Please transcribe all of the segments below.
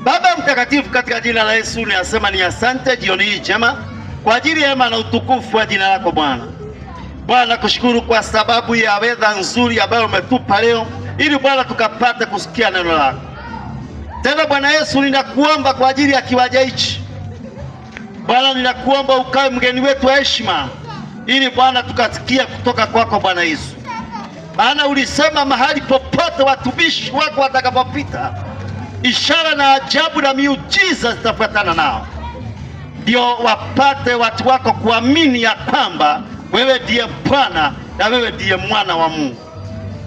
Baba mtakatifu, katika jina la Yesu ninasema ni asante jioni hii njema kwa ajili ya hema na utukufu wa jina lako Bwana. Bwana, kushukuru kwa sababu ya weather nzuri ambayo umetupa leo ili Bwana tukapate kusikia neno lako. Tena Bwana Yesu, ninakuomba kwa ajili ya kiwanja hichi Bwana, ninakuomba ukae mgeni wetu wa heshima ili Bwana tukasikia kutoka kwako Bwana Yesu. Maana ulisema mahali popote watumishi wako watakapopita, ishara na ajabu na miujiza zitafuatana nao, ndio wapate watu wako kuamini ya kwamba wewe ndiye Bwana na wewe ndiye mwana wa Mungu.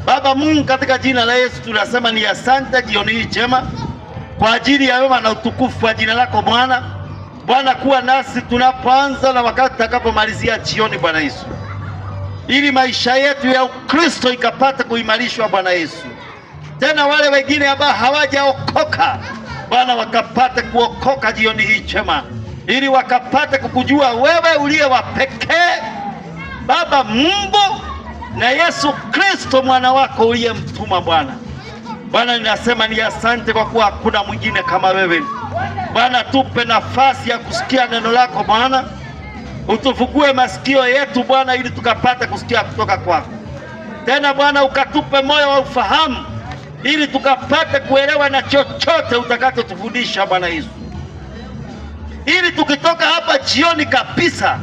Baba Mungu, katika jina la Yesu tunasema ni asante jioni hii njema kwa ajili ya wema na utukufu wa jina lako Bwana. Bwana, kuwa nasi tunapoanza na wakati tutakapomalizia jioni Bwana Yesu, ili maisha yetu ya Ukristo ikapata kuimarishwa Bwana Yesu. Tena wale wengine ambao hawajaokoka Bwana wakapate kuokoka jioni hii njema, ili wakapate kukujua wewe uliye wa pekee Baba Mungu na Yesu Kristo mwana wako uliyemtuma Bwana. Bwana, ninasema ni asante kwa kuwa hakuna mwingine kama wewe. Bwana, tupe nafasi ya kusikia neno lako Bwana. Utufungue masikio yetu Bwana, ili tukapate kusikia kutoka kwako. Tena Bwana, ukatupe moyo wa ufahamu ili tukapate kuelewa na chochote utakachotufundisha Bwana Yesu, ili tukitoka hapa jioni kabisa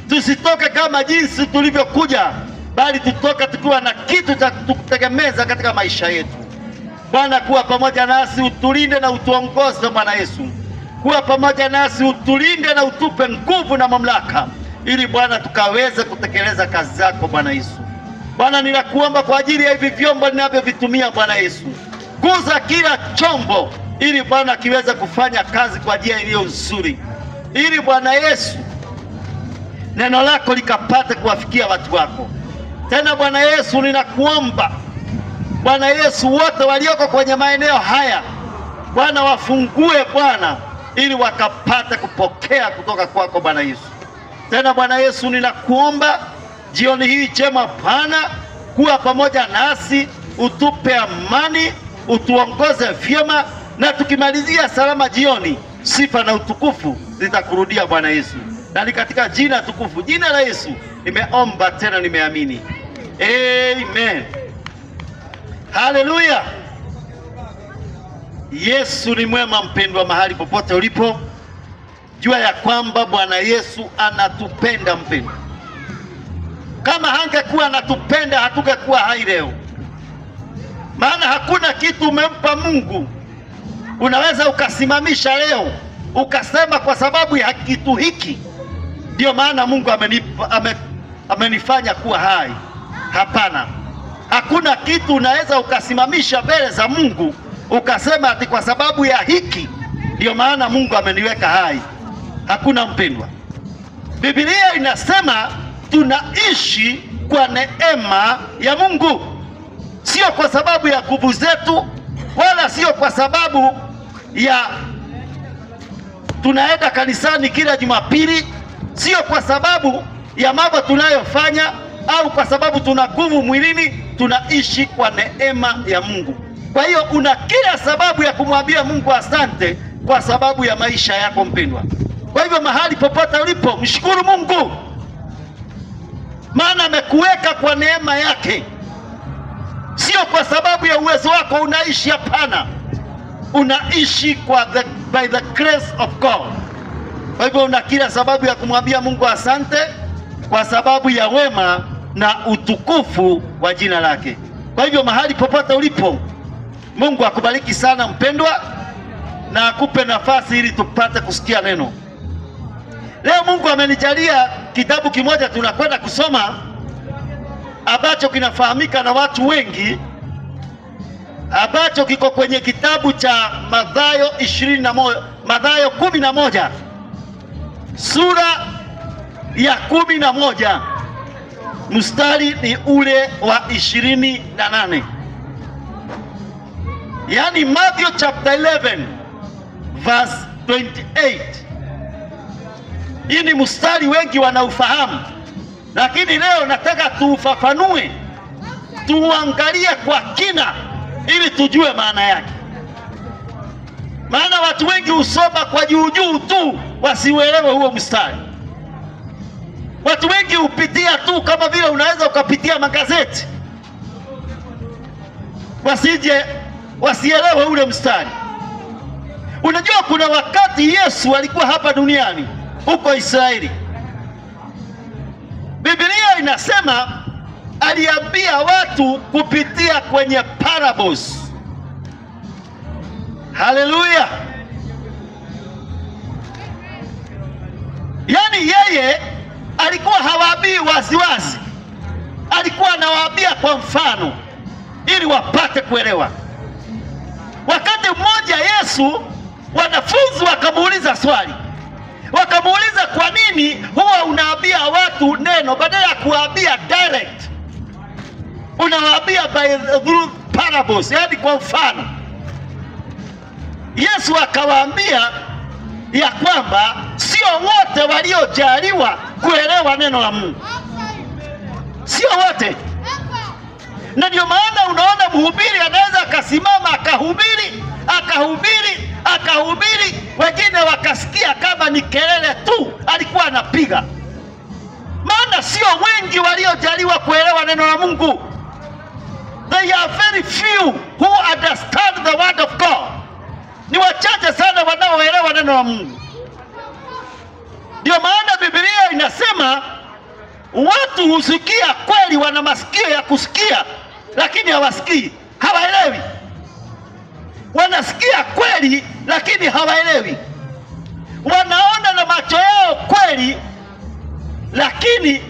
tusitoke kama jinsi tulivyokuja, bali tutoke tukiwa na kitu cha kutegemeza katika maisha yetu. Bwana, kuwa pamoja nasi, utulinde na utuongoze Bwana Yesu. Kuwa pamoja nasi, utulinde na utupe nguvu na mamlaka, ili Bwana tukaweze kutekeleza kazi zako Bwana Yesu. Bwana, ninakuomba kwa ajili ya hivi vyombo ninavyovitumia Bwana Yesu, guza kila chombo ili Bwana kiweze kufanya kazi kwa njia iliyo nzuri, ili Bwana Yesu neno lako likapate kuwafikia watu wako. Tena Bwana Yesu, ninakuomba Bwana Yesu, wote walioko kwenye maeneo haya Bwana wafungue Bwana, ili wakapate kupokea kutoka kwako Bwana Yesu. Tena Bwana Yesu, ninakuomba jioni hii njema Bwana, kuwa pamoja nasi, utupe amani, utuongoze vyema, na tukimalizia salama jioni, sifa na utukufu zitakurudia Bwana Yesu. Na ni katika jina tukufu, jina la Yesu nimeomba tena nimeamini. Amen. Haleluya. Yesu ni mwema mpendwa, mahali popote ulipo, jua ya kwamba Bwana Yesu anatupenda mpendwa. Kama hangekuwa anatupenda hatungekuwa hai leo. Maana hakuna kitu umempa Mungu unaweza ukasimamisha leo ukasema kwa sababu ya kitu hiki ndio maana Mungu amenifanya kuwa hai. Hapana. Hakuna kitu unaweza ukasimamisha mbele za Mungu ukasema ati kwa sababu ya hiki ndio maana Mungu ameniweka hai. Hakuna mpendwa. Biblia inasema tunaishi kwa neema ya Mungu, sio kwa sababu ya nguvu zetu, wala sio kwa sababu ya tunaenda kanisani kila Jumapili, sio kwa sababu ya mambo tunayofanya au kwa sababu tuna nguvu mwilini. Tunaishi kwa neema ya Mungu. Kwa hiyo una kila sababu ya kumwambia Mungu asante kwa sababu ya maisha yako mpendwa. Kwa hivyo mahali popote ulipo, mshukuru Mungu, maana amekuweka kwa neema yake, sio kwa sababu ya uwezo wako unaishi. Hapana, unaishi by the grace of God. Kwa hivyo una kila sababu ya kumwambia Mungu asante kwa sababu ya wema na utukufu wa jina lake. Kwa hivyo mahali popote ulipo, Mungu akubariki sana mpendwa, na akupe nafasi ili tupate kusikia neno. Leo Mungu amenijalia kitabu kimoja tunakwenda kusoma, ambacho kinafahamika na watu wengi, ambacho kiko kwenye kitabu cha Mathayo 11, sura ya 11, mstari ni ule wa 28. Yani Matthew chapter 11 verse 28. Hii ni mstari wengi wanaufahamu, lakini leo nataka tuufafanue, tuangalie kwa kina ili tujue maana yake. Maana watu wengi husoma kwa juu juu tu, wasiuelewe huo mstari. Watu wengi hupitia tu kama vile unaweza ukapitia magazeti, wasielewe ule mstari. Unajua kuna wakati Yesu alikuwa hapa duniani huko Israeli. Biblia inasema aliambia watu kupitia kwenye parables. Haleluya! Yaani yeye alikuwa hawaambii waziwazi, alikuwa anawaambia kwa mfano ili wapate kuelewa. Wakati mmoja Yesu, wanafunzi wakamuuliza swali, wakamuuliza, kwa nini huwa unaambia watu neno badala ya kuwaambia direct, unawaambia through parables, yaani kwa mfano. Yesu akawaambia ya kwamba sio wote waliojaliwa kuelewa neno la Mungu, sio wote. Na ndio maana unaona mhubiri anaweza akasimama akahubiri, wengine wakasikia kama ni kelele tu alikuwa anapiga. Maana sio wengi waliojaliwa kuelewa neno la Mungu. They are very few who understand the word of God. Ni wachache sana wanaoelewa neno la Mungu. Ndio maana Biblia inasema watu husikia kweli, wana masikio ya kusikia lakini hawasikii, hawaelewi. Wanasikia kweli lakini hawaelewi. Wanaona na macho yao kweli, lakini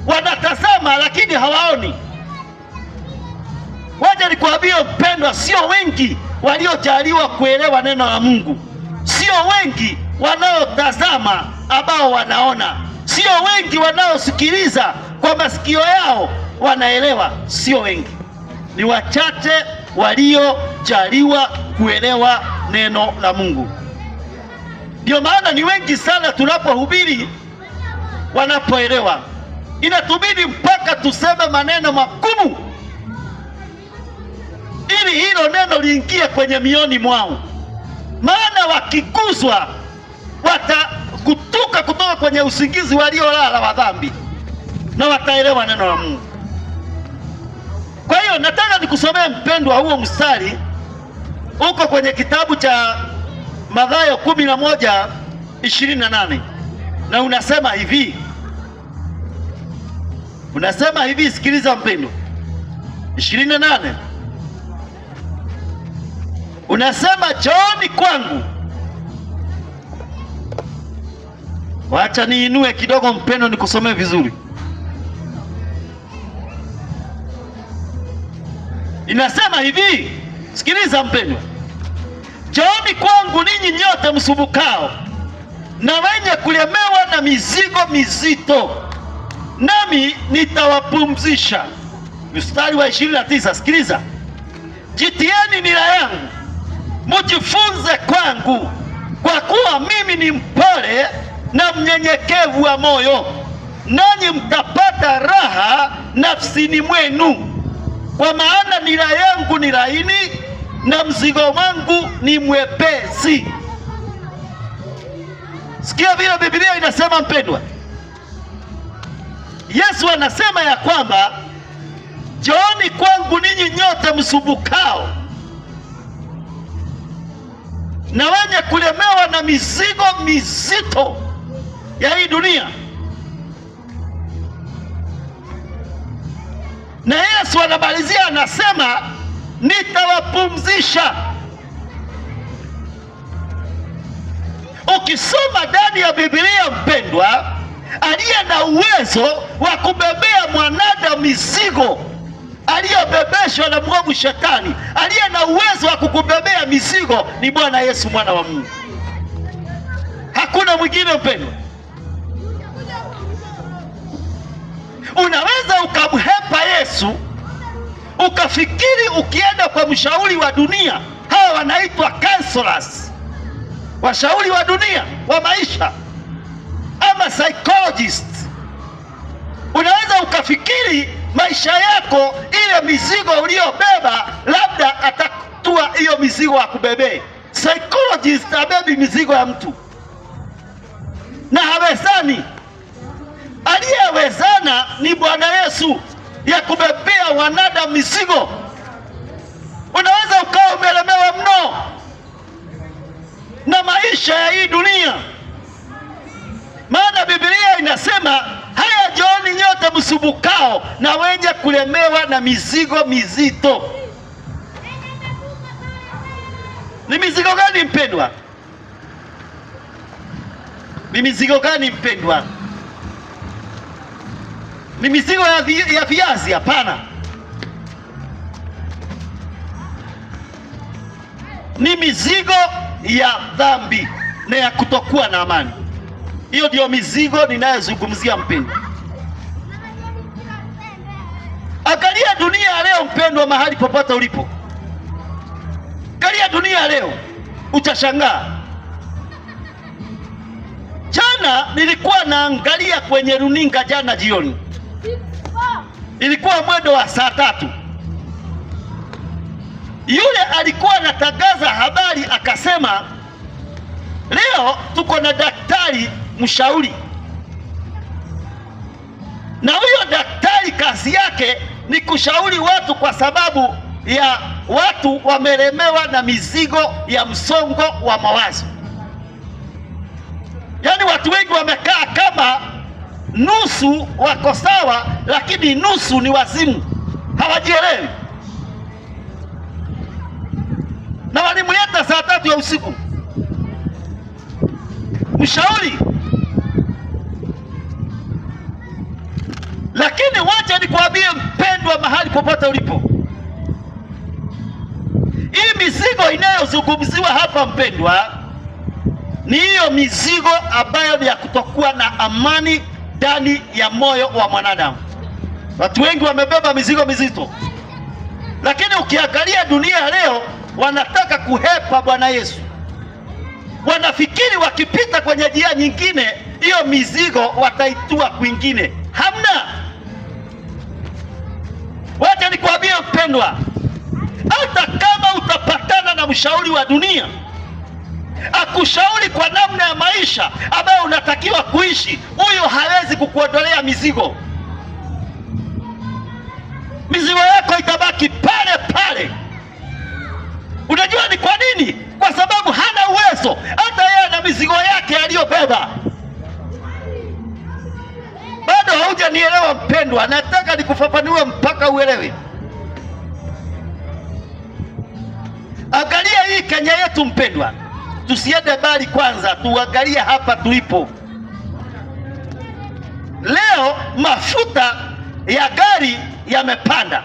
wanatazama lakini hawaoni. Wacha nikwambie mpendwa, sio wengi waliojaliwa kuelewa neno la Mungu. Sio wengi wanaotazama ambao wanaona. Sio wengi wanaosikiliza kwa masikio yao wanaelewa. Sio wengi, ni wachache waliojaliwa kuelewa neno la Mungu. Ndio maana ni wengi sana tunapohubiri wanapoelewa. Inatubidi mpaka tuseme maneno magumu ili hilo neno liingie kwenye mioni mwao. Maana wakiguswa watakutuka kutoka kwenye usingizi waliolala wa dhambi na wataelewa neno la Mungu. Kwa hiyo nataka nikusomee mpendwa huo mstari uko kwenye kitabu cha Mathayo 11:28 na unasema hivi, sikiliza mpendwa. 28 unasema, njooni kwangu. Wacha niinue kidogo mpendwa nikusomee vizuri. Inasema hivi, sikiliza mpendwa, njooni kwangu ninyi nyote msumbukao na wenye kulemewa na mizigo mizito, nami nitawapumzisha. Mstari wa 29, sikiliza, jitieni nira yangu mujifunze kwangu, kwa kuwa mimi ni mpole na mnyenyekevu wa moyo, nanyi mtapata raha nafsini mwenu. Kwa maana nira yangu ni laini na mzigo wangu ni mwepesi. Sikia vile Biblia inasema mpendwa. Yesu anasema ya kwamba njooni kwangu ninyi nyote msumbukao na wenye kulemewa na mizigo mizito ya hii dunia. Na Yesu anamalizia anasema nitawapumzisha. Ukisoma ndani ya Biblia mpendwa, aliye na uwezo wa kubebea mwanadamu mizigo aliyobebeshwa na mwovu Shetani, aliye na uwezo wa kukubebea mizigo ni Bwana Yesu mwana wa Mungu. Hakuna mwingine mpendwa. Unaweza ukamhepa Yesu ukafikiri ukienda kwa mshauri wa dunia, hawa wanaitwa counselors, washauri wa dunia wa maisha, ama psychologist. Unaweza ukafikiri maisha yako, ile mizigo uliyobeba, labda atatua hiyo mizigo akubebee. Psychologist psychologist abebi mizigo ya mtu na hawezani. Aliyewezana ni Bwana Yesu ya kubebea wanadamu mizigo. Unaweza ukawa umelemewa mno na maisha ya hii dunia, maana Biblia inasema haya, njooni nyote msumbukao na wenye kulemewa na mizigo mizito. Ni mizigo gani mpendwa? Ni mizigo gani mpendwa? Ni mizigo ya viazi? Hapana. Ni mizigo ya dhambi na ya kutokuwa na amani. Hiyo ndio mizigo ninayozungumzia mpendwa. Angalia dunia leo mpendwa, mahali popote ulipo. Angalia dunia leo, utashangaa. Jana nilikuwa naangalia kwenye runinga jana jioni. Ilikuwa mwendo wa saa 3. Yule alikuwa anatangaza habari akasema, leo tuko na daktari mshauri, na huyo daktari kazi yake ni kushauri watu kwa sababu ya watu wamelemewa na mizigo ya msongo wa mawazo. Yaani watu wengi wamekaa kama nusu wako sawa, lakini nusu ni wazimu, hawajielewi. Na walimleta saa 3 ya usiku mshauri. Lakini wacha nikwambie mpendwa, mahali popote ulipo, hii mizigo inayozungumziwa hapa mpendwa, ni hiyo mizigo ambayo ni ya kutokuwa na amani ndani ya moyo wa mwanadamu. Watu wengi wamebeba mizigo mizito, lakini ukiangalia dunia leo wanataka kuhepa Bwana Yesu. Wanafikiri wakipita kwenye njia nyingine, hiyo mizigo wataitua kwingine. Hamna. Wacha nikwambie mpendwa, hata kama utapatana na mshauri wa dunia akushauri kwa namna ya maisha ambayo unatakiwa kuishi, huyo hawezi kukuondolea mizigo. Mizigo yako itabaki pale pale. Unajua ni kwa nini? Kwa sababu hana uwezo. Hata yeye na mizigo yake aliyobeba. Bado haujanielewa mpendwa, nataka nikufafanue mpaka uelewe. Angalia hii Kenya yetu mpendwa. Tusiende mbali, kwanza tuangalie hapa tulipo leo. Mafuta ya gari yamepanda,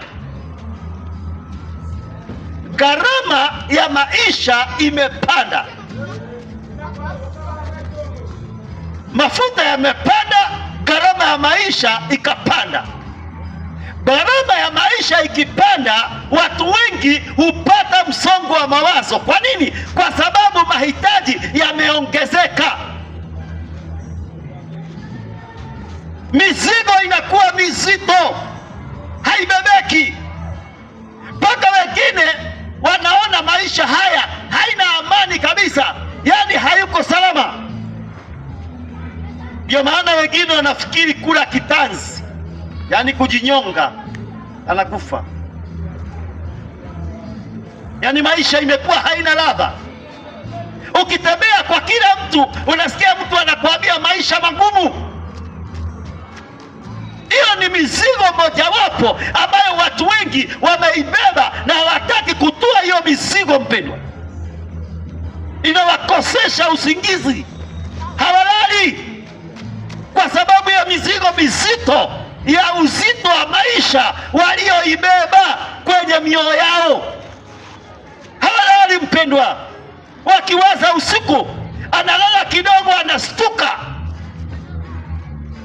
gharama ya maisha imepanda. Mafuta yamepanda, gharama ya maisha ikapanda. Gharama ya maisha ikipanda, watu wengi hupata msongo wa mawazo. Kwa nini? Kwa sababu mahitaji yameongezeka. Mizigo inakuwa mizito, haibebeki. Mpaka wengine wanaona maisha haya haina amani kabisa, yaani hayuko salama. Ndio maana wengine wanafikiri kula kitanzi, yaani kujinyonga, anakufa. Yaani maisha imekuwa haina ladha. Ukitembea kwa kila mtu unasikia mtu anakuambia maisha magumu. Hiyo ni mizigo mojawapo ambayo watu wengi wameibeba na hawataki kutoa hiyo mizigo mpendwa. Inawakosesha usingizi, hawalali kwa sababu ya mizigo mizito ya uzito wa maisha walioibeba kwenye mioyo yao. Hawalali mpendwa, wakiwaza usiku, analala kidogo anastuka,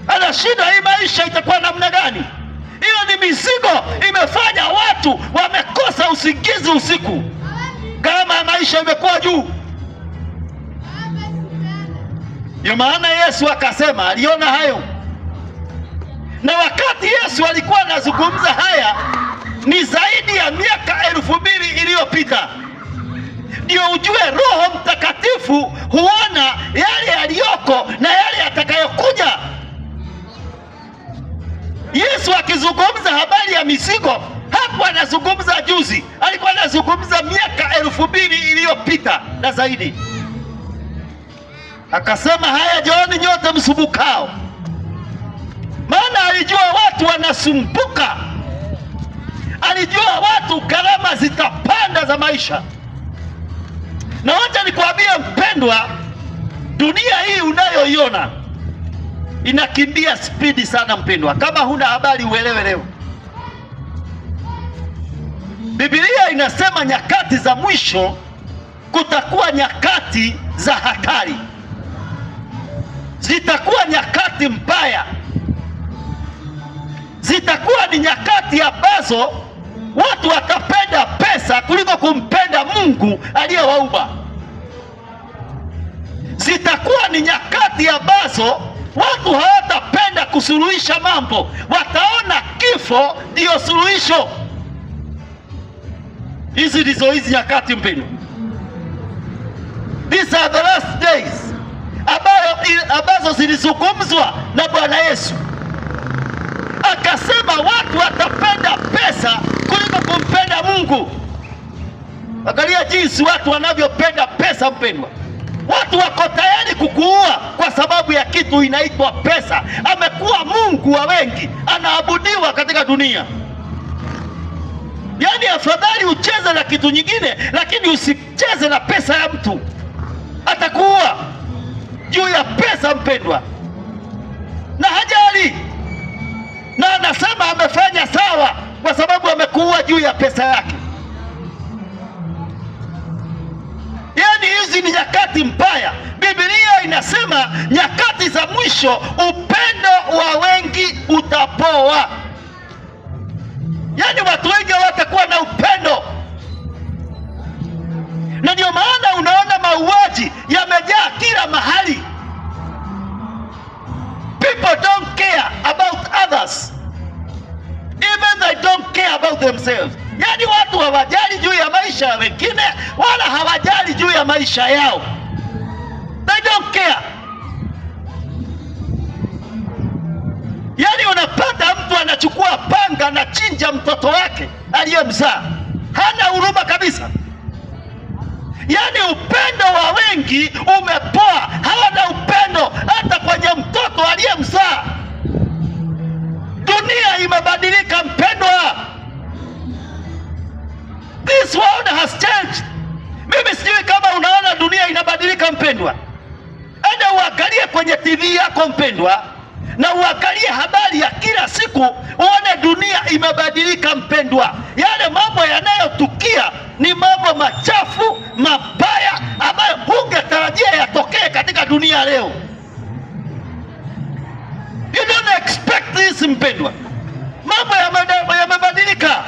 anashinda hii maisha itakuwa namna gani? Hiyo ni mizigo imefanya watu wamekosa usingizi usiku. Gharama ya maisha imekuwa juu. Ndio maana Yesu akasema, aliona hayo. Na wakati Yesu alikuwa anazungumza haya ni zaidi ya miaka 2000 iliyopita. Ndio ujue Roho Mtakatifu mtakatifu huona yale yaliyoko na yale yatakayokuja. Yesu akizungumza habari ya mizigo hapo anazungumza juzi, alikuwa anazungumza miaka 2000 iliyopita na zaidi. Akasema, haya njooni nyote msumbukao. Maana alijua watu wanasumbuka, alijua watu gharama zitapanda za maisha. Na wacha nikwambie mpendwa, dunia hii unayoiona inakimbia spidi sana mpendwa. Kama huna habari uelewe leo, Biblia inasema nyakati za mwisho kutakuwa nyakati za hatari, zitakuwa nyakati mbaya, zitakuwa ni nyakati ambazo watu watapenda pesa kuliko kumpenda Mungu aliyewaumba. Zitakuwa ni nyakati ambazo watu hawatapenda kusuluhisha mambo, wataona kifo ndiyo suluhisho. Hizi ndizo hizi nyakati mpendwa. These are the last days ambazo zilizungumzwa na Bwana Yesu. Akasema watu watapenda pesa kuliko kumpenda Mungu. Angalia jinsi watu wanavyopenda pesa mpendwa. Watu wako tayari kukuua kwa sababu ya kitu inaitwa pesa. Amekuwa mungu wa wengi, anaabudiwa katika dunia. Yaani afadhali ucheze na kitu nyingine, lakini usicheze na pesa ya mtu. Atakuua juu ya pesa mpendwa, na hajali. Na anasema amefanya sawa kwa sababu amekuua juu ya pesa yake. Yaani hizi ni nyakati mbaya. Biblia inasema nyakati za mwisho upendo wa wengi utapoa. Yaani watu wengi hawatakuwa na upendo. Na ndio maana unaona mauaji yamejaa kila mahali. People don't care about others, even they don't care about themselves. Yaani watu hawajali juu ya maisha ya wengine, wala hawajali juu ya maisha yao. They don't care. Yaani unapata mtu anachukua panga na chinja mtoto wake aliyemzaa, hana huruma kabisa. Yaani upendo wa wengi umepoa, hawana upendo hata kwenye mtoto aliyemzaa. Dunia imebadilika mpendwa. This world has changed. Mimi sijui kama unaona dunia inabadilika mpendwa. Enda uangalie kwenye TV yako mpendwa, na uangalie habari ya kila siku, uone dunia imebadilika mpendwa. Yale mambo yanayotukia ni mambo machafu, mabaya ambayo hungetarajia yatokee katika dunia leo. You don't expect this mpendwa. Mambo yamebadilika.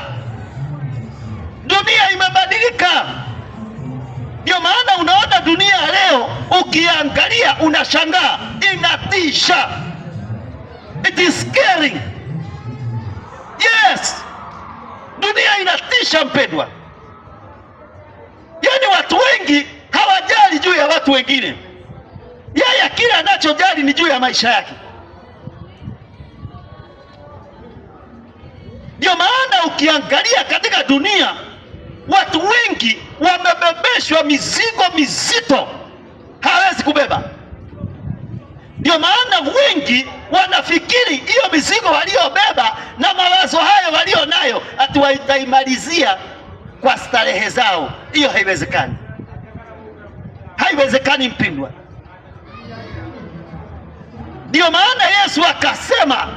Dunia imebadilika. Ndio maana unaona dunia leo ukiangalia unashangaa, inatisha. It is scary. Yes. Dunia inatisha mpendwa. Yaani watu wengi hawajali juu ya watu wengine. Yeye kile anachojali ni juu ya maisha yake. Ndio maana ukiangalia katika dunia watu wengi wamebebeshwa mizigo mizito hawezi kubeba. Ndio maana wengi wanafikiri hiyo mizigo waliobeba na mawazo hayo walio nayo ati wataimalizia kwa starehe zao. Hiyo haiwezekani. Haiwezekani mpendwa. Ndio maana Yesu akasema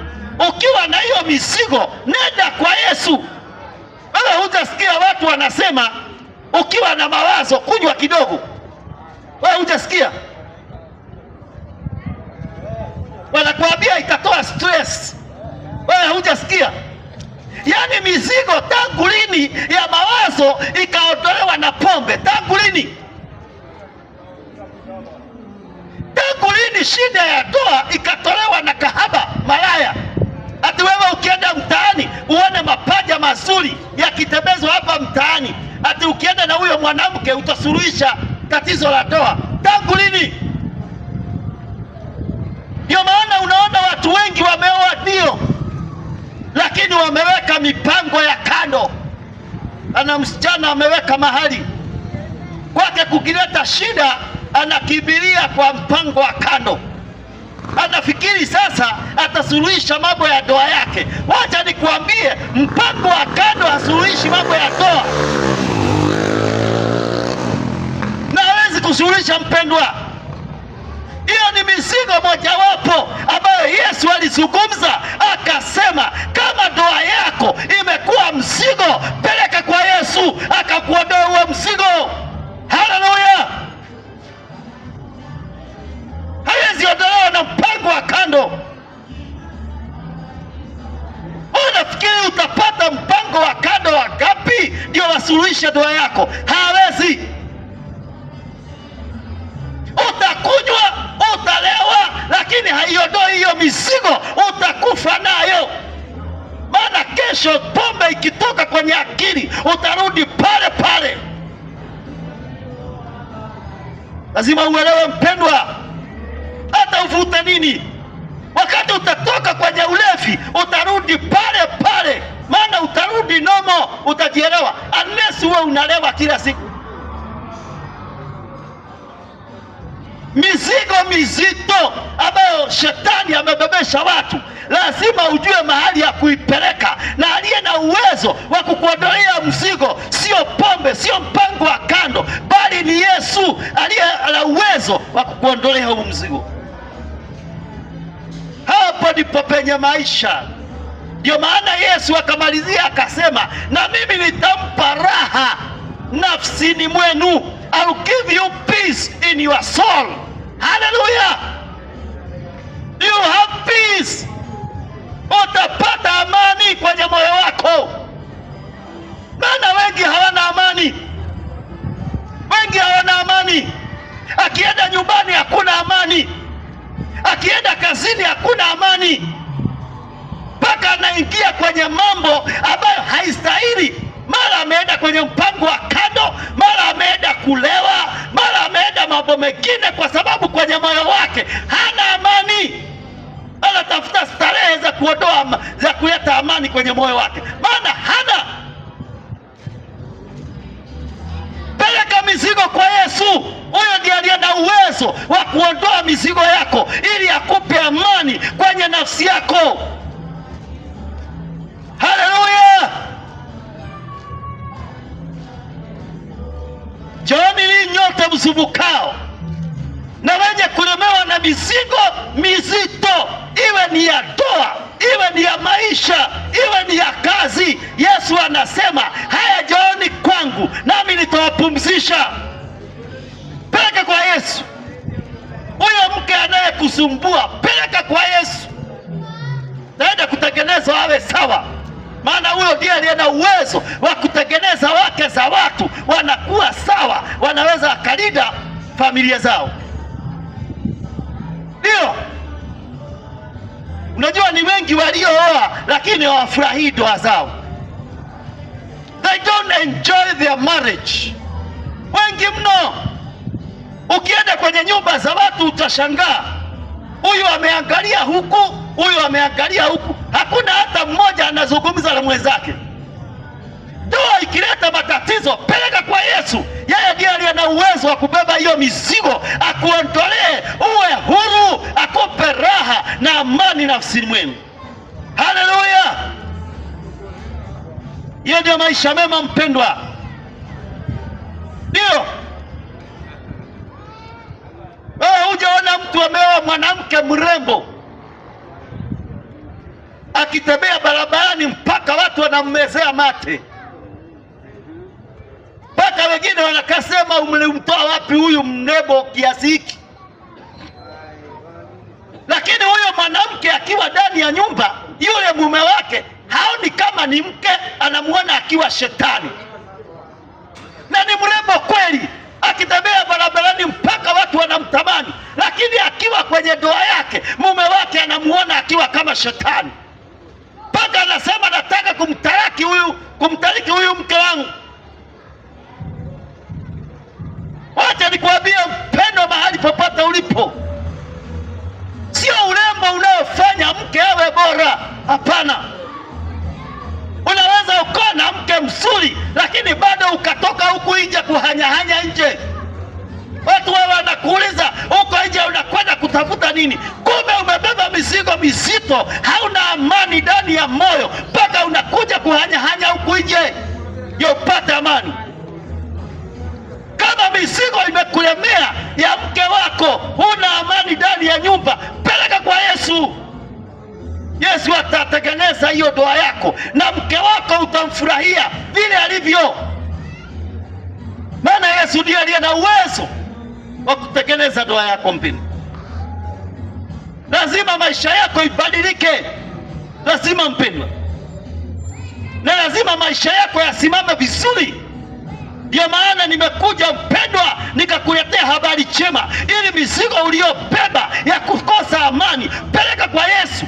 ukiwa na hiyo mizigo nenda kwa Yesu. Wewe hujasikia watu wanasema ukiwa na mawazo kunywa kidogo? Wewe hujasikia? Wanakuambia itatoa stress. Wewe hujasikia? Yaani mizigo tangu lini ya mawazo ikaondolewa na pombe? Tangu lini? Tangu lini shida ya doa ikatolewa na kahaba malaya? Ati wewe ukienda mtaani uone mapaja mazuri yakitembezwa hapa mtaani, ati ukienda na huyo mwanamke utasuluhisha tatizo la ndoa. Tangu lini? Ndio maana unaona watu wengi wameoa ndio, lakini wameweka mipango ya kando. Ana msichana ameweka mahali kwake, kukileta shida anakimbilia kwa mpango wa kando. Anafikiri sasa atasuluhisha mambo ya ndoa yake. Wacha nikuambie, mpango wa kando hasuluhishi mambo ya ndoa, na hawezi kusuluhisha mpendwa. Hiyo ni mizigo mojawapo ambayo Yesu alizungumza akasema, kama ndoa yako imekuwa mzigo, peleka kwa Yesu akakuondoa huo mzigo. Haleluya! Haiwezi ondolewa na mpango wa kando. Unafikiri utapata mpango wa kando wangapi ndio wasuluhishe ndoa yako? Hawezi. Utakunywa, utalewa, lakini haiondoi hiyo mizigo, utakufa nayo. Maana kesho pombe ikitoka kwenye akili utarudi pale pale. Lazima uelewe mpendwa, hata uvute nini, wakati utatoka kwenye ulevi utarudi pale pale, maana utarudi nomo, utajielewa. Unless uwe unalewa kila siku. Mizigo mizito ambayo shetani amebebesha watu, lazima ujue mahali ya kuipeleka, na aliye na uwezo wa kukuondolea mzigo sio pombe, sio mpango wa kando, bali ni Yesu aliye na uwezo wa kukuondolea huu mzigo. Hapo ndipo penye maisha. Ndio maana Yesu akamalizia akasema, na mimi nitampa raha nafsini mwenu. I'll give you peace in your soul. Hallelujah! You have peace. Utapata amani kwenye moyo wako. Maana wengi hawana amani. Wengi hawana amani. Akienda nyumbani hakuna amani. Akienda kazini hakuna amani. Mpaka anaingia kwenye mambo ambayo haistahili. Mara ameenda kwenye mpango wa kando, mara ameenda kulewa, mara ameenda mambo mengine, kwa sababu kwenye moyo wake hana amani. Anatafuta starehe za kuondoa, za kuleta amani kwenye moyo wake, maana hana. Peleka mizigo kwa Yesu. Huyo ndiye aliye na uwezo wa kuondoa mizigo yako ili akupe amani kwenye nafsi yako. Haleluya! Njooni ninyi nyote msumbukao na wenye kulemewa na mizigo mizito, iwe ni ya ndoa, iwe ni ya maisha, iwe ni ya kazi. Yesu anasema, haya njooni kwangu nami nitawapumzisha. Peleka kwa Yesu. Huyo mke anayekusumbua, peleka kwa Yesu, naenda kutengenezwa awe sawa. Maana huyo ndiye aliye na uwezo wa kutengeneza wake za watu wanakuwa sawa, wanaweza wakalinda familia zao. Ndio unajua, ni wengi waliooa lakini hawafurahii ndoa zao. They don't enjoy their marriage. Wengi mno. Ukienda kwenye nyumba za watu utashangaa, huyu ameangalia huku, huyu ameangalia huku, hakuna hata mmoja anazungumza na mwenzake. Ndoa ikileta matatizo, peleka kwa Yesu. Yeye ndiye aliye na uwezo wa kubeba hiyo mizigo, akuondolee, uwe huru, akupe raha na amani nafsini mwenu. Haleluya! Hiyo ndio maisha mema mpendwa. Ndio wewe hujaona mtu ameoa mwanamke mrembo akitembea barabarani mpaka watu wanammezea mate, mpaka wengine wanakasema, umemtoa wapi huyu mrembo kiasi hiki? Lakini huyo mwanamke akiwa ndani ya nyumba, yule mume wake haoni kama ni mke, anamuona akiwa shetani. Na ni mrembo kweli, akitembea barabarani mpaka watu wanamtamani, lakini akiwa kwenye ndoa yake mume wake anamuona akiwa kama shetani, mpaka anasema, nataka kumtaliki huyu mke wangu. Wacha wanakuuliza uko nje unakwenda kutafuta nini? Kumbe umebeba mizigo mizito, hauna amani ndani ya moyo, mpaka unakuja kuhanya huku nje ndio upate amani. Kama mizigo imekulemea ya mke wako, huna amani ndani ya nyumba, peleka kwa Yesu. Yesu atatengeneza hiyo ndoa yako, na mke wako utamfurahia vile alivyo, maana Yesu ndiye aliye na uwezo wa kutengeneza ndoa yako mpendwa. Lazima maisha yako ibadilike, lazima mpendwa, na lazima maisha yako yasimame vizuri. Ndio maana nimekuja mpendwa, nikakuletea habari njema, ili mizigo uliyobeba ya kukosa amani, peleka kwa Yesu,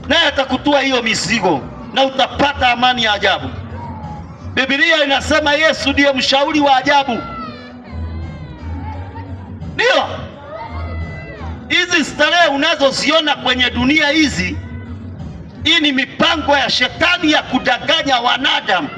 naye atakutua hiyo mizigo na utapata amani ya ajabu. Biblia inasema Yesu ndiye mshauri wa ajabu. Ndio hizi starehe unazoziona kwenye dunia hizi, hii ni mipango ya shetani ya kudanganya wanadamu.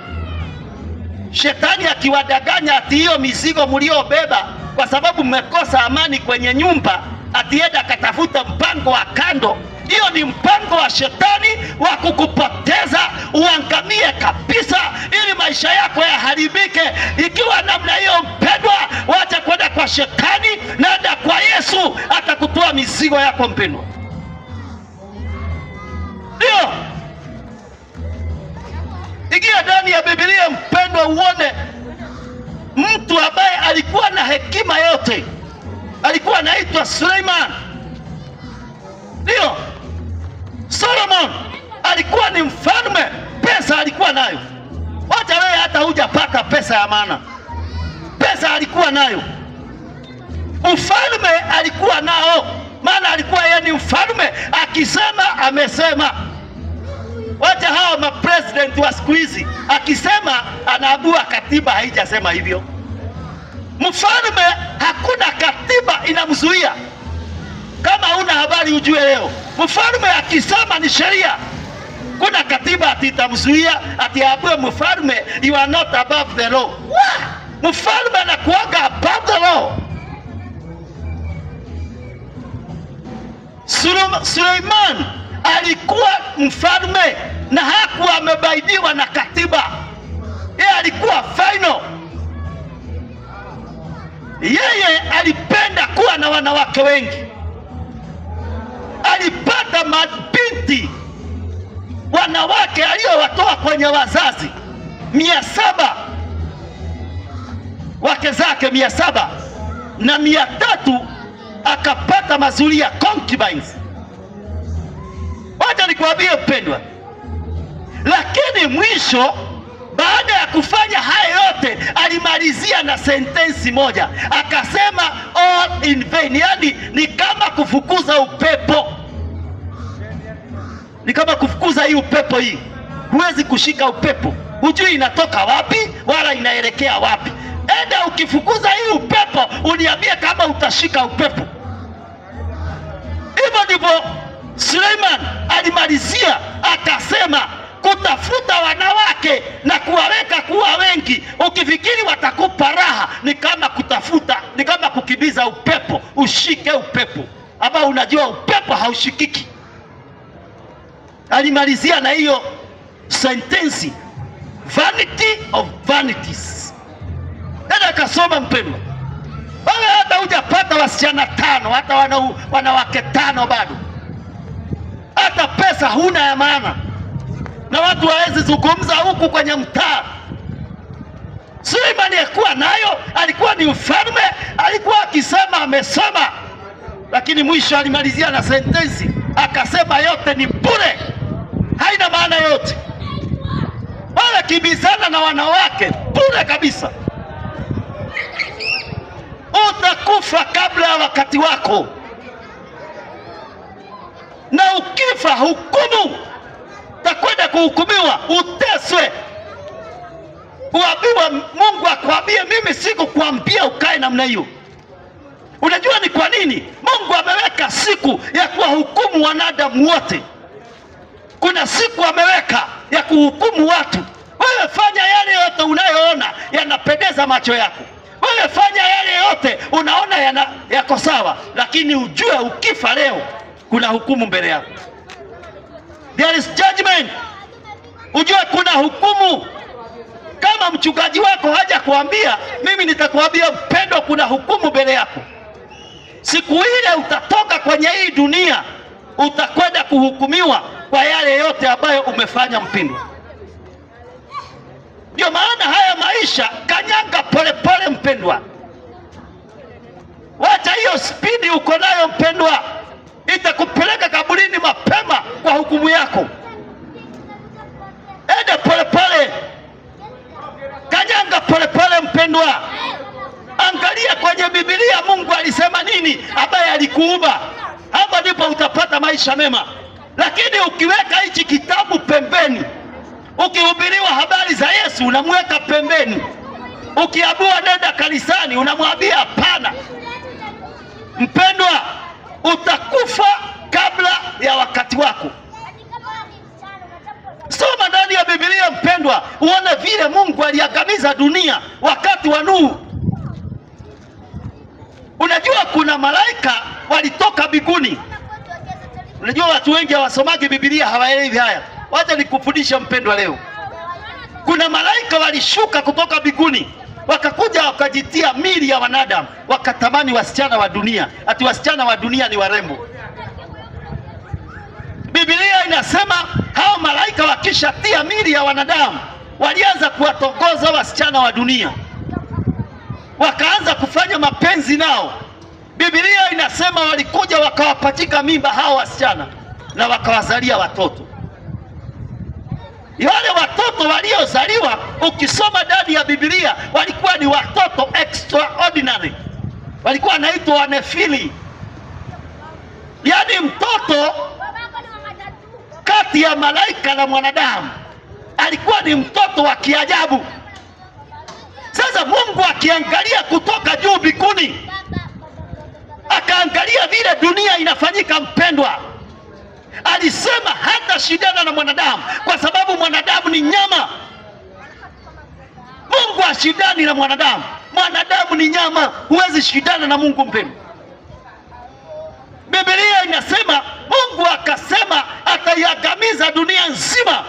Shetani akiwadanganya ati hiyo mizigo mliobeba, kwa sababu mmekosa amani kwenye nyumba, atienda akatafuta mpango wa kando. Hiyo ni mpango wa shetani wa kukupoteza uangamie kabisa, ili maisha yako yaharibike. Ikiwa namna hiyo mpendwa, wacha kwenda kwa shetani, nenda kwa Yesu, atakutoa mizigo yako mpendwa. Ndio ingia ndani ya Biblia mpendwa, uone mtu ambaye alikuwa na hekima yote, alikuwa anaitwa Suleiman. Ndio Solomon alikuwa ni mfalme, pesa alikuwa nayo. Wacha wewe hata hujapata pesa ya maana, pesa alikuwa nayo. Ufalme alikuwa nao, maana alikuwa yeye ni mfalme, akisema amesema. Wacha hao mapresident wa siku hizi, akisema anaabua katiba haijasema hivyo. Mfalme hakuna katiba inamzuia. Kama una habari ujue leo, mfalme akisema ni sheria. Kuna katiba ati itamzuia, ati aabue mfalme, you are not above the law. Mfalme anakuanga above the law. Suleiman alikuwa mfalme na hakuwa amebaidiwa na katiba. Yeye alikuwa final. Yeye alipenda kuwa na wanawake wengi. Alipata mabinti wanawake aliyowatoa kwenye wazazi 700, wake zake 700, na 300 akapata mazuria concubines. Wacha nikwambie mpendwa, lakini mwisho baada ya kufanya haya yote alimalizia na sentensi moja, akasema all in vain. Yani ni kama kufukuza upepo, ni kama kufukuza hii upepo hii. Huwezi kushika upepo, hujui inatoka wapi wala inaelekea wapi. Enda ukifukuza hii upepo uniambie kama utashika upepo. Hivyo ndivyo Suleiman alimalizia, akasema kutafuta wanawake na kuwaweka kuwa wengi, ukifikiri watakupa raha, ni kama kutafuta, ni kama kukimbiza upepo. Ushike upepo ambao unajua upepo haushikiki. Alimalizia na hiyo sentensi, vanity of vanities. Nenda kasoma mpendwa. Wewe hata hujapata wasichana 5, hata wanawake 5 bado, hata pesa huna ya maana, na watu hawezi zungumza huku kwenye mtaa. Suleiman alikuwa nayo, alikuwa ni mfalme, alikuwa akisema amesema, lakini mwisho alimalizia na sentensi, akasema yote ni bure, haina maana yote. Wala kibizana na wanawake bure kabisa. Utakufa kabla ya wakati wako, na ukifa hukumu, takwenda kuhukumiwa, uteswe, uambiwa, Mungu akwambie mimi sikukwambia ukae namna hiyo. Unajua ni kwa nini Mungu ameweka siku ya kuwahukumu wanadamu wote? Kuna siku ameweka ya kuhukumu watu. Wewe fanya yale yote unayoona yanapendeza macho yako. Wewe fanya yale yote unaona yako sawa, lakini ujue ukifa leo kuna hukumu mbele yako. There is judgment. Ujue kuna hukumu. Kama mchungaji wako haja kuambia, mimi nitakwambia mpendwa, kuna hukumu mbele yako. Siku ile utatoka kwenye hii dunia, utakwenda kuhukumiwa kwa yale yote ambayo umefanya mpendwa. Ndio maana haya maisha, kanyanga pole pole mpendwa. Wacha hiyo spidi uko nayo mpendwa, itakupeleka kaburini mapema kwa hukumu yako. Ende pole pole, kanyanga pole pole mpendwa. Angalia kwenye Biblia Mungu alisema nini ambaye alikuumba. Hapa ndipo utapata maisha mema. Lakini ukiweka hichi kitabu pembeni, ukihubiriwa habari za Yesu unamweka pembeni, ukiambiwa nenda kanisani unamwambia hapana, mpendwa, utakufa kabla ya wakati wako. Soma ndani ya Biblia mpendwa, uone vile Mungu aliangamiza dunia wakati wa Nuhu. Unajua kuna malaika walitoka mbinguni. Unajua watu wengi hawasomagi Biblia, hawaelewi haya. Wacha nikufundisha mpendwa leo. Kuna malaika walishuka kutoka mbinguni, wakakuja wakajitia mili ya wanadamu, wakatamani wasichana wa dunia, ati wasichana wa dunia ni warembo. Biblia inasema hao malaika wakishatia mili ya wanadamu, walianza kuwatongoza wasichana wa dunia, wakaanza kufanya mapenzi nao. Biblia inasema walikuja wakawapatika mimba hao wasichana na wakawazalia watoto. Wale watoto waliozaliwa, ukisoma ndani ya Biblia, walikuwa ni watoto extraordinary. Walikuwa wanaitwa wanefili. Yaani mtoto kati ya malaika na mwanadamu alikuwa ni mtoto wa kiajabu. Sasa Mungu akiangalia kutoka juu mbinguni, akaangalia vile dunia inafanyika mpendwa, alisema hata shindana na mwanadamu, kwa sababu mwanadamu ni nyama. Mungu ashindani na mwanadamu. Mwanadamu ni nyama, huwezi shindana na Mungu mpendwa. Biblia inasema Mungu akasema ataiangamiza dunia nzima,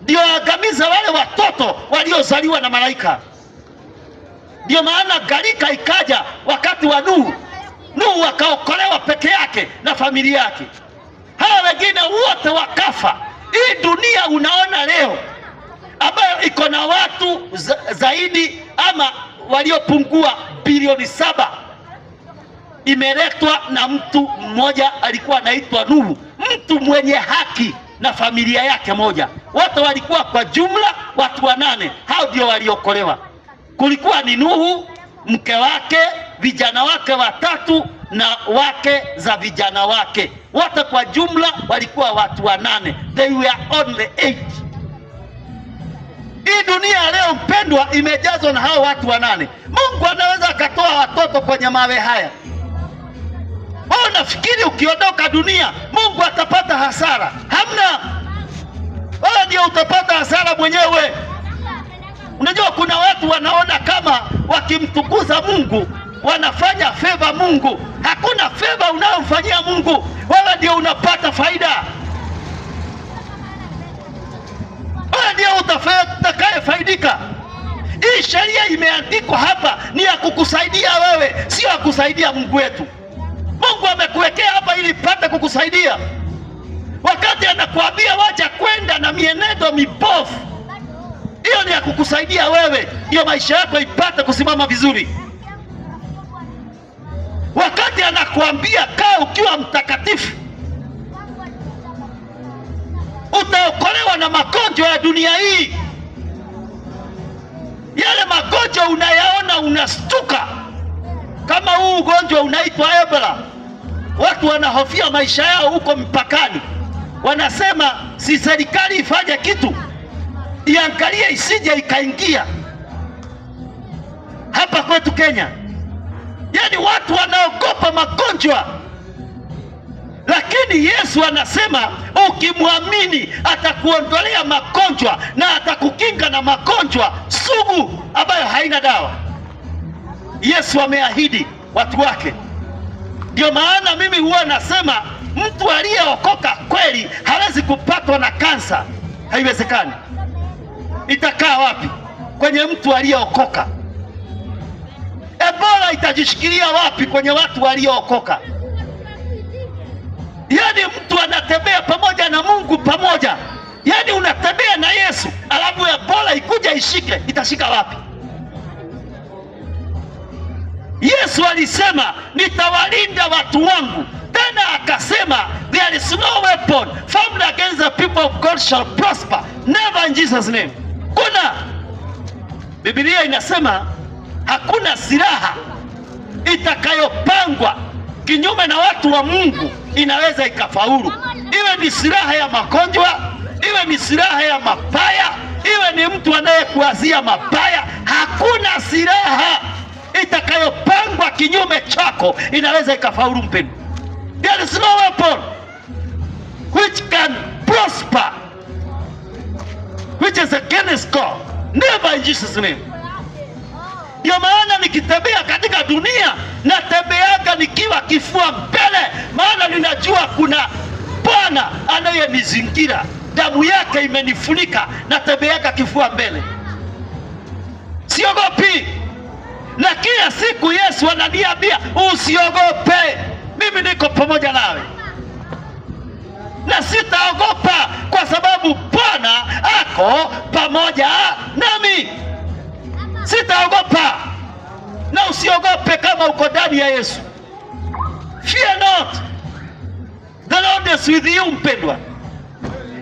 ndio agamiza wale watoto waliozaliwa na malaika. Ndio maana gharika ikaja wakati wa Nuhu. Nuhu akaokolewa peke yake na familia yake, hawa wengine wote wakafa. Hii dunia unaona leo ambayo iko na watu zaidi ama waliopungua bilioni 7, imeletwa na mtu mmoja alikuwa anaitwa Nuhu, mtu mwenye haki na familia yake moja. Wote walikuwa kwa jumla watu 8. Hao ndio waliokolewa. Kulikuwa ni Nuhu, mke wake, vijana wake 3 na wake za vijana wake. Wote kwa jumla walikuwa watu 8. They were only 8. Hii dunia leo mpendwa imejazwa na hao watu 8. Mungu anaweza akatoa watoto kwenye mawe haya. Wewe unafikiri ukiondoka dunia Mungu atapata hasara? Hamna. Wewe ndio utapata hasara mwenyewe. Unajua kuna watu wanaona kama wakimtukuza Mungu wanafanya favor Mungu. Hakuna favor unayomfanyia Mungu, wewe ndio unapata faida. Wewe ndio utakayefaidika. Hii sheria imeandikwa hapa ni ya kukusaidia wewe, sio ya kusaidia Mungu wetu. Mungu amekuwekea hapa ili pate kukusaidia. Wakati anakuambia wacha kwenda na mienendo mibovu, hiyo ni ya kukusaidia wewe, hiyo maisha yako ipate kusimama vizuri. Wakati anakuambia kaa ukiwa mtakatifu, utaokolewa na magonjwa ya dunia hii. Yale magonjwa unayaona unastuka, kama huu ugonjwa unaitwa Ebola. Watu wanahofia maisha yao huko mpakani, wanasema si serikali ifanye kitu iangalie isije ikaingia hapa kwetu Kenya. Yaani watu wanaogopa magonjwa, lakini Yesu anasema ukimwamini atakuondolea magonjwa na atakukinga na magonjwa sugu ambayo haina dawa. Yesu ameahidi watu wake. Ndio maana mimi huwa nasema mtu aliyeokoka kweli hawezi kupatwa na kansa. Haiwezekani. Itakaa wapi kwenye mtu aliyeokoka? Ebola itajishikilia wapi kwenye watu waliookoka? Yaani mtu anatembea pamoja na Mungu pamoja, yaani unatembea na Yesu, alafu Ebola ikuja ishike, itashika wapi? Yesu alisema nitawalinda watu wangu, tena akasema there is no weapon formed against the people of God shall prosper, never in Jesus name. Kuna Biblia inasema hakuna silaha itakayopangwa kinyume na watu wa Mungu inaweza ikafaulu. Iwe ni silaha ya magonjwa, iwe ni silaha ya mabaya, iwe ni mtu anayekuazia mabaya, hakuna silaha itakayopangwa kinyume chako inaweza ikafaulu mpendwa. There is no weapon which can prosper which is against God, never in Jesus name. Ndio maana nikitembea katika dunia natembeaga nikiwa kifua mbele, maana ninajua kuna Bwana anayenizingira, damu yake imenifunika, natembeaga kifua mbele, siogopi. Na kila siku Yesu ananiambia usiogope, mimi niko pamoja nawe, na sitaogopa kwa sababu Bwana ako pamoja nami. Sitaogopa. Na usiogope kama uko ndani ya Yesu. Fear not, the Lord is with you mpendwa.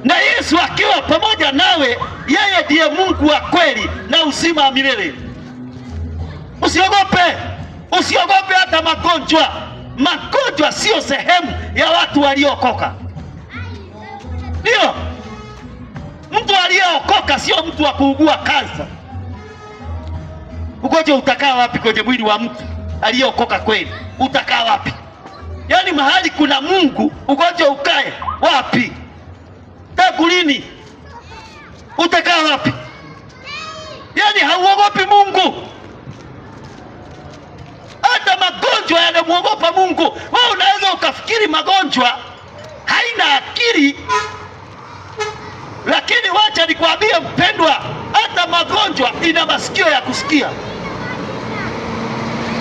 Na Yesu akiwa pamoja nawe, yeye ndiye Mungu wa kweli na uzima wa milele. Usiogope. Usiogope hata magonjwa. Magonjwa sio sehemu ya watu waliokoka. Ndio. Mtu aliyeokoka sio mtu wa kuugua kansa. Ugonjwa utakaa wapi kwenye mwili wa mtu aliyeokoka kweli? Utakaa wapi? Yaani mahali kuna Mungu ugonjwa ukae wapi? Tangu lini? Utakaa wapi? Yaani hauogopi Mungu. Hata magonjwa yanamuogopa Mungu. Wewe unaweza ukafikiri magonjwa haina akili, lakini wacha nikwambie mpendwa, hata magonjwa ina masikio ya kusikia.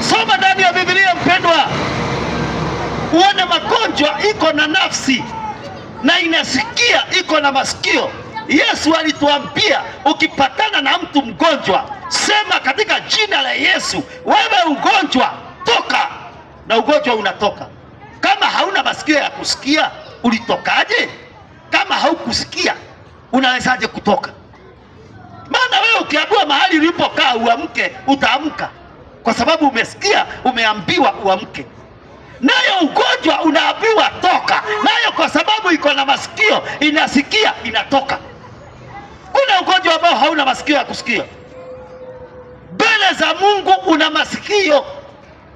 Soma ndani ya Biblia mpendwa, uone magonjwa iko na nafsi na inasikia, iko na masikio. Yesu alituambia ukipatana na mtu mgonjwa, sema katika jina la Yesu, wewe ugonjwa toka, na ugonjwa unatoka. Kama hauna masikio ya kusikia, ulitokaje? Kama haukusikia, unawezaje kutoka? Maana wewe ukiambiwa mahali ulipokaa uamke, utaamka kwa sababu umesikia, umeambiwa uamke. Nayo ugonjwa unaambiwa toka, nayo kwa sababu iko na masikio inasikia, inatoka. Kuna ugonjwa ambao hauna masikio ya kusikia. Mbele za Mungu una masikio.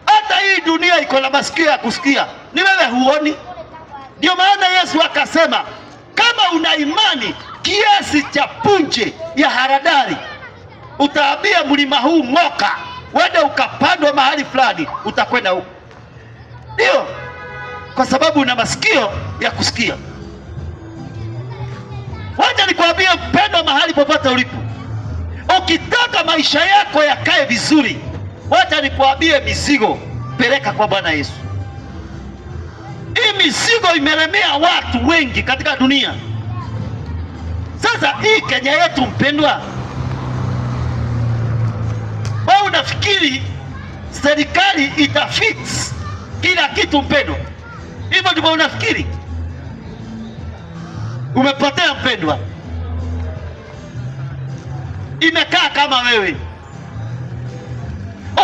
Hata hii dunia iko na masikio ya kusikia, ni wewe huoni. Ndio maana Yesu akasema kama una imani kiasi cha punje ya haradali, utaambia mlima huu ng'oka, wende ukapandwa mahali fulani, utakwenda huko. Ndio, kwa sababu una masikio ya kusikia. Wacha nikwambie mpendwa, mahali popote ulipo, ukitaka maisha yako yakae vizuri, wacha nikwambie mizigo peleka kwa Bwana Yesu. Hii mizigo imelemea watu wengi katika dunia. Sasa hii Kenya yetu mpendwa, wewe unafikiri serikali itafix kila kitu mpendwa? Hivyo ndivyo unafikiri? Umepotea mpendwa. Imekaa kama wewe.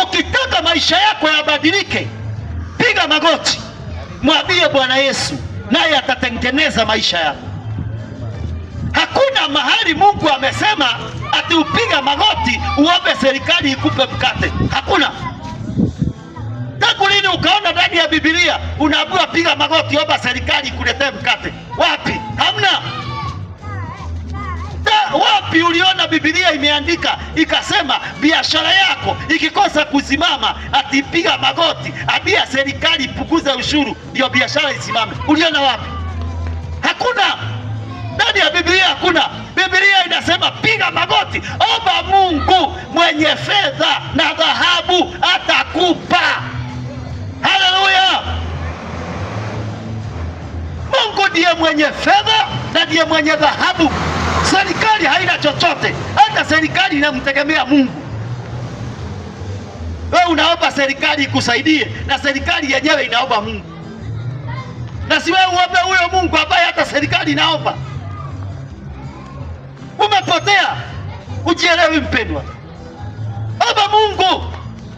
Ukitaka maisha yako yabadilike, piga magoti, mwambie Bwana Yesu, naye atatengeneza maisha yako. Hakuna mahali Mungu amesema ati upiga magoti uombe serikali ikupe mkate. Hakuna. Tangu lini ukaona ndani ya Biblia unaambiwa piga magoti omba serikali ikuletee mkate? Wapi? Hamna. Wapi uliona Biblia imeandika ikasema biashara yako ikikosa kusimama atipiga magoti abia serikali ipunguze ushuru ndio biashara isimame? Uliona wapi? Hakuna. Ndani ya Biblia hakuna. Biblia inasema piga magoti, omba Mungu, mwenye fedha na dhahabu atakupa. Haleluya! Mungu ndiye mwenye fedha na ndiye mwenye dhahabu. Serikali haina chochote, hata serikali inamtegemea Mungu. Wewe unaomba serikali ikusaidie, na serikali yenyewe inaomba Mungu, na si wewe uombe huyo Mungu ambaye hata serikali inaomba. Umepotea, ujielewi mpendwa. Omba Mungu,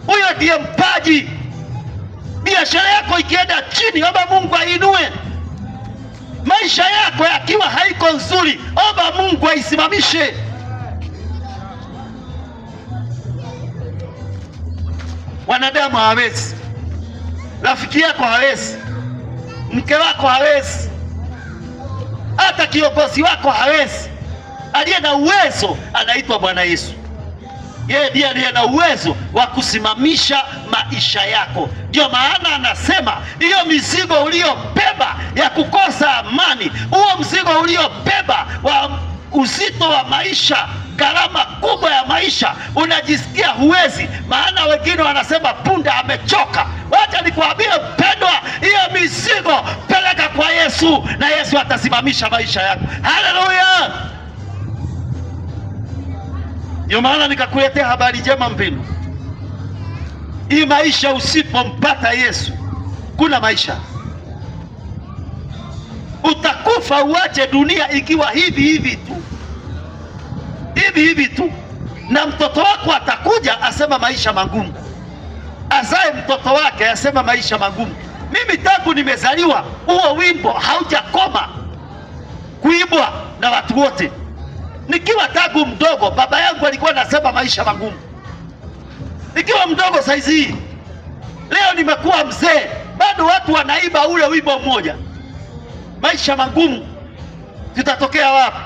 huyo ndiye mpaji. Biashara yako ikienda chini, omba Mungu ainue. Maisha yako yakiwa haiko nzuri, omba Mungu aisimamishe. Wanadamu hawezi, rafiki yako hawezi, mke wako hawezi, hata kiongozi wako hawezi. Aliye na uwezo anaitwa Bwana Yesu. Yeye ndiye aliye na uwezo wa kusimamisha maisha yako. Ndio maana anasema hiyo mizigo uliobeba ya kukosa amani, huo mzigo uliobeba wa uzito wa maisha, gharama kubwa ya maisha, unajisikia huwezi, maana wengine wanasema punda amechoka. Wacha nikwambie mpendwa, hiyo mizigo peleka kwa Yesu na Yesu atasimamisha maisha yako. Haleluya! Ndio maana nikakuletea habari njema mpendwa. Hii maisha usipompata Yesu, kuna maisha. Utakufa uache dunia ikiwa hivi hivi tu. Hivi hivi tu. Na mtoto wako atakuja asema maisha magumu. Azae mtoto wake asema maisha magumu. Mimi tangu nimezaliwa huo wimbo haujakoma kuimbwa na watu wote. Nikiwa tangu mdogo baba yangu alikuwa anasema maisha magumu. Nikiwa mdogo saizi hii, leo nimekuwa mzee, bado watu wanaimba ule wimbo mmoja. Maisha magumu. Tutatokea wapi?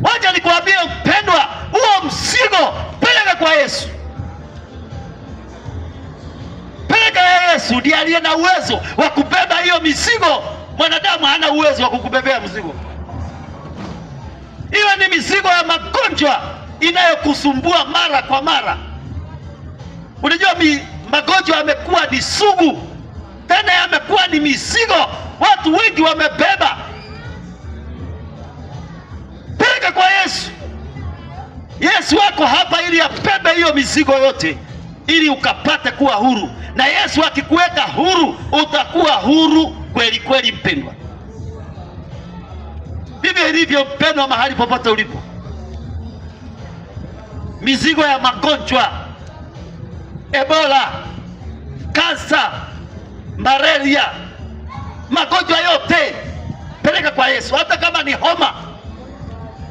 Wacha nikwambie mpendwa, huo mzigo peleka kwa Yesu. Peleka ya Yesu, ndiye aliye na uwezo wa kubeba hiyo mizigo. Mwanadamu hana uwezo wa kukubebea mzigo. Iwe ni mizigo ya magonjwa inayokusumbua mara kwa mara. Unajua magonjwa yamekuwa ni sugu, tena yamekuwa ni mizigo watu wengi wamebeba. Peleka kwa Yesu. Yesu wako hapa ili abebe hiyo mizigo yote, ili ukapate kuwa huru. Na Yesu akikuweka huru, utakuwa huru kweli kweli mpendwa. Ndivyo ilivyo mpendwa, mahali popote ulipo. Mizigo ya magonjwa, Ebola, kansa, malaria, magonjwa yote peleka kwa Yesu. Hata kama ni homa,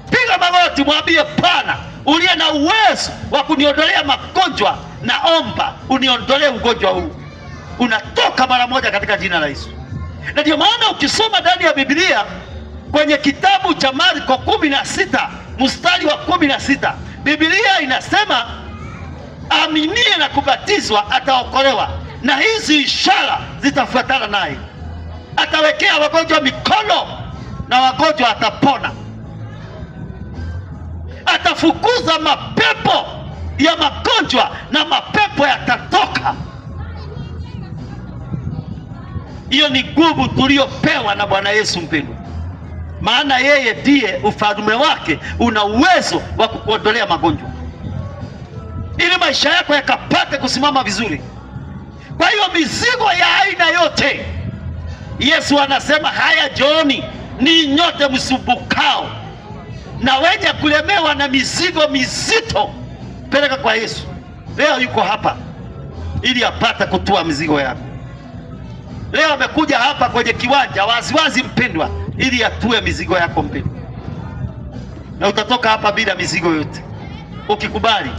piga magoti, mwambie Bwana, uliye na uwezo wa kuniondolea magonjwa, naomba uniondolee ugonjwa huu. Unatoka mara moja katika jina la Yesu. Na ndio maana ukisoma ndani ya Biblia kwenye kitabu cha Marko 16 mstari wa 16, Biblia inasema aminie na kubatizwa ataokolewa, na hizi ishara zitafuatana naye. Atawekea wagonjwa mikono na wagonjwa atapona. Atafukuza mapepo ya magonjwa na mapepo yatatoka. Hiyo ni nguvu tuliyopewa na Bwana Yesu mpendwa. Maana yeye ndiye ufalme wake una uwezo wa kukuondolea magonjwa, ili maisha yako yakapate kusimama vizuri. Kwa hiyo mizigo ya aina yote, Yesu anasema haya njooni ni nyote msumbukao na wenye kulemewa na mizigo mizito, peleka kwa Yesu. Leo yuko hapa ili apate kutua mizigo yako. Leo amekuja hapa kwenye kiwanja waziwazi mpendwa, ili atue mizigo yako mpendwa. Na utatoka hapa bila mizigo yote ukikubali.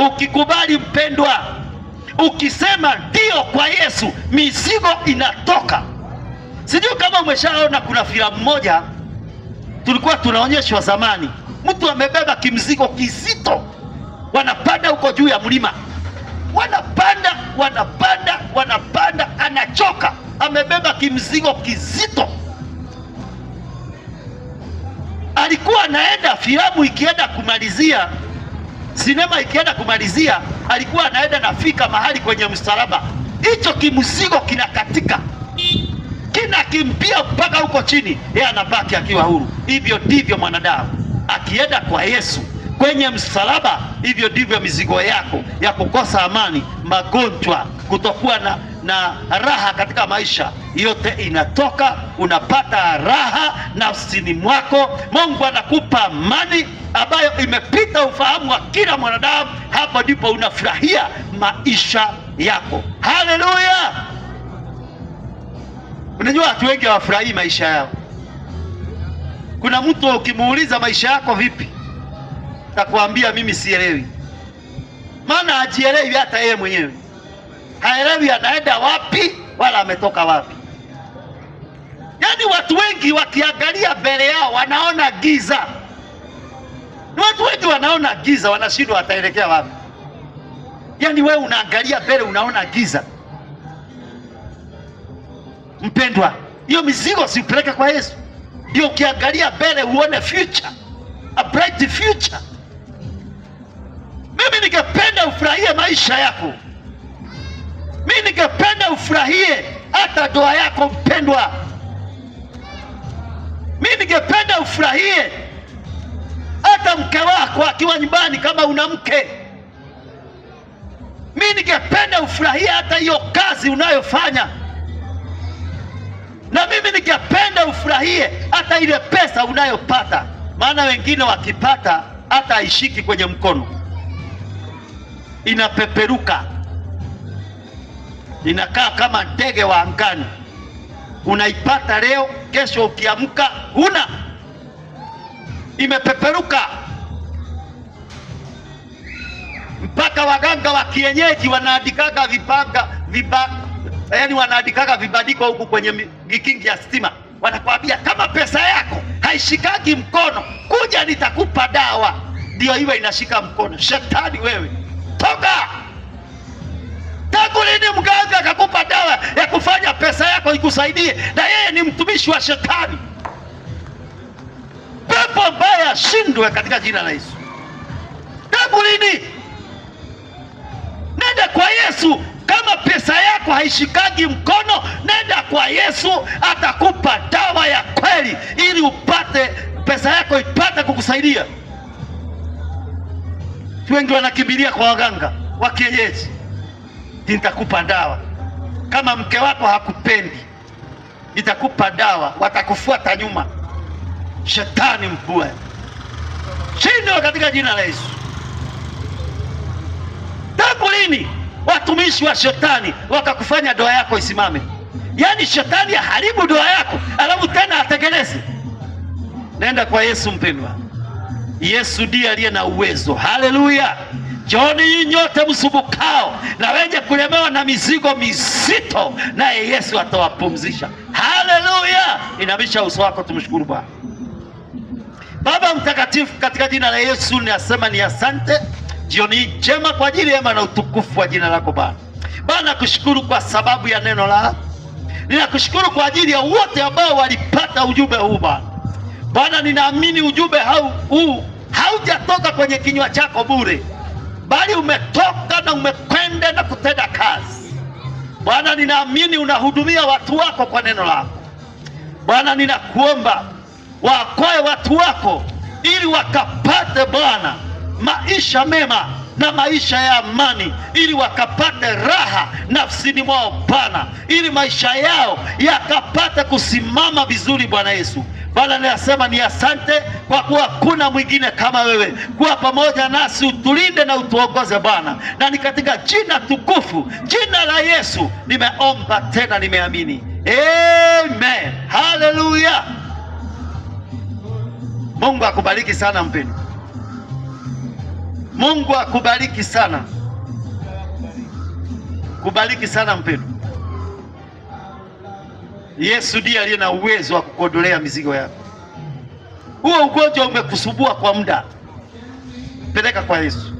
Ukikubali mpendwa, ukisema ndio kwa Yesu, mizigo inatoka. Sijui kama umeshaona kuna filamu moja tulikuwa tunaonyeshwa zamani, mtu amebeba kimzigo kizito, wanapanda huko juu ya mlima, wanapanda, anachoka, amebeba kimzigo kizito. Alikuwa anaenda, filamu ikienda kumalizia, sinema ikienda kumalizia, alikuwa anaenda nafika mahali kwenye msalaba, hicho kimzigo kinakatika, kinakimbia mpaka huko chini, yeye anabaki akiwa huru. Hivyo ndivyo mwanadamu akienda kwa Yesu kwenye msalaba, hivyo ndivyo mizigo yako ya kukosa amani, magonjwa, kutokuwa na raha katika maisha, yote inatoka, unapata raha nafsini mwako. Mungu anakupa amani ambayo imepita ufahamu wa kila mwanadamu. Hapo ndipo unafurahia maisha yako. Haleluya! Unajua watu wengi hawafurahii maisha yao. Kuna mtu ukimuuliza maisha yako vipi, atakwambia mimi sielewi. Maana hajielewi hata yeye mwenyewe, haelewi anaenda wapi wala ametoka wapi. Yaani watu wengi wakiangalia mbele yao wanaona giza. Watu wengi wanaona giza, wanashindwa wataelekea wapi. Yaani wewe unaangalia mbele unaona giza. Mpendwa, hiyo mizigo siupeleke kwa Yesu. Ndio ukiangalia mbele uone future, a bright future. Mimi ningependa ufurahie maisha yako. Mimi ningependa ufurahie hata ndoa yako mpendwa. Mimi ningependa ufurahie hata mke wako akiwa nyumbani kama una mke. Mimi ningependa ufurahie hata hiyo kazi unayofanya. Na mimi ningependa ufurahie hata ile pesa unayopata. Maana wengine wakipata hata haishiki kwenye mkono, inapeperuka, inakaa kama ndege wa angani. Unaipata leo, kesho ukiamka huna, imepeperuka. Mpaka waganga wa kienyeji wanaandikaga yaani wanaandikaga vibandiko huku kwenye gikingi ya stima, wanakuambia kama pesa yako haishikagi mkono, kuja nitakupa dawa. Ndio iwe inashika mkono. Shetani wewe, toka! Tangu lini mganga akakupa dawa ya kufanya pesa yako ikusaidie, na yeye ni mtumishi wa Shetani? Pepo mbaya ashindwe katika jina la Yesu. Tangu lini? Nenda kwa Yesu. Kama pesa yako haishikagi mkono, nenda kwa Yesu, atakupa dawa ya kweli ili upate pesa yako ipate kukusaidia. Wengi wanakimbilia kwa waganga wa kienyeji, nitakupa dawa. Kama mke wako hakupendi, nitakupa dawa, watakufuata nyuma. Shetani mbaya, shindwa katika jina la Yesu. Tangu lini watumishi wa Shetani wakakufanya ndoa yako isimame? Yaani Shetani aharibu ndoa yako alafu tena atengeneze. Nenda kwa Yesu mpendwa. Yesu ndiye aliye na uwezo. Haleluya! Njooni nyote msumbukao na wenye kulemewa na mizigo mizito, naye Yesu atawapumzisha. Haleluya! Inamisha uso wako, tumshukuru Bwana. Baba mtakatifu, katika jina la Yesu ninasema ni asante jioni njema kwa ajili ya na utukufu wa jina lako Bwana. Bwana nakushukuru kwa sababu ya neno lako. Ninakushukuru kwa ajili ya wote ambao walipata ujumbe huu Bwana. Bwana, ninaamini ujumbe huu haujatoka kwenye kinywa chako bure, bali umetoka na umekwenda na kutenda kazi. Bwana, ninaamini unahudumia watu wako kwa neno lako. Bwana, ninakuomba waokoe watu wako ili wakapate Bwana maisha mema na maisha ya amani, ili wakapate raha nafsini mwao Bwana, ili maisha yao yakapate kusimama vizuri Bwana Yesu. Bwana, ninasema ni asante kwa kuwa kuna mwingine kama wewe. Kuwa pamoja nasi, utulinde na utuongoze Bwana, na ni katika jina tukufu, jina la Yesu nimeomba tena nimeamini, amen. Haleluya! Mungu akubariki sana mpendwa. Mungu akubariki sana. Kubariki sana mpendwa. Yesu ndiye aliye na uwezo wa kukuondolea mizigo yako. Huo ugonjwa umekusumbua kwa muda, peleka kwa Yesu.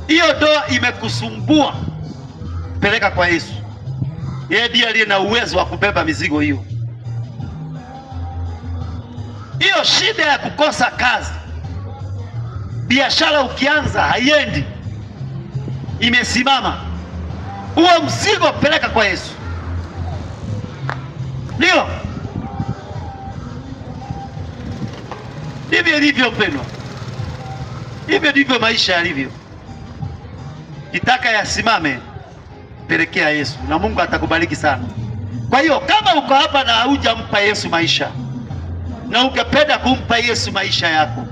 Hiyo ndoa imekusumbua, peleka kwa Yesu. Yeye ndiye aliye na uwezo wa kubeba mizigo hiyo. Hiyo shida ya kukosa kazi, biashara ukianza haiendi, imesimama, huo mzigo peleka kwa Yesu. Ndio ndivyo ilivyo mpendwa, hivyo ndivyo maisha yalivyo. Kitaka yasimame, pelekea Yesu na Mungu atakubariki sana. Kwa hiyo kama uko hapa na hujampa Yesu maisha na ungependa kumpa Yesu maisha yako,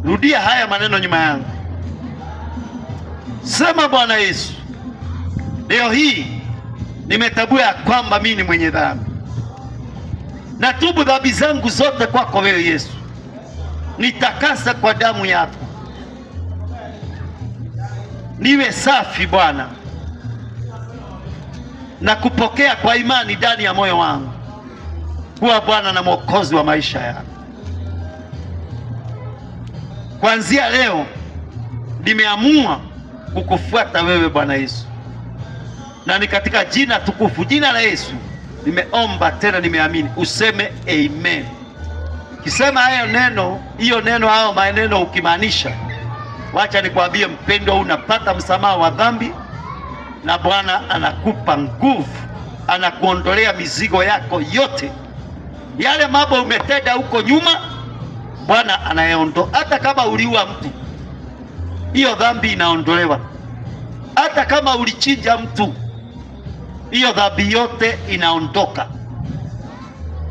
rudia haya maneno nyuma yangu. Sema, Bwana Yesu, leo hii nimetambua ya kwamba mimi ni mwenye dhambi. Natubu dhambi zangu zote kwako wewe Yesu. Nitakasa kwa damu yako, niwe safi Bwana, na kupokea kwa imani ndani ya moyo wangu kuwa Bwana na Mwokozi wa maisha yangu. Kuanzia leo nimeamua kukufuata wewe Bwana Yesu, na ni katika jina tukufu, jina la Yesu nimeomba tena nimeamini. Useme amen. Kisema hiyo neno hao maneno ukimaanisha, wacha nikwambie mpendwa, unapata msamaha wa dhambi na Bwana anakupa nguvu, anakuondolea mizigo yako yote. Yale mambo umetenda huko nyuma, Bwana anayaondoa. Hata kama uliua mtu, hiyo dhambi inaondolewa. Hata kama ulichinja mtu, hiyo dhambi yote inaondoka.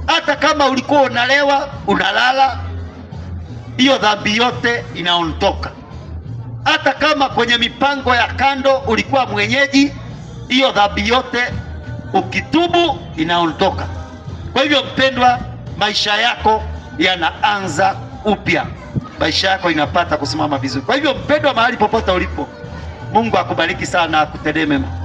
Hata kama ulikuwa unalewa, unalala, hiyo dhambi yote inaondoka. Hata kama kwenye mipango ya kando ulikuwa mwenyeji, hiyo dhambi yote ukitubu inaondoka. Kwa hivyo mpendwa, maisha yako yanaanza upya, maisha yako inapata kusimama vizuri. Kwa hivyo mpendwa, mahali popote ulipo, Mungu akubariki sana, akutendee mema.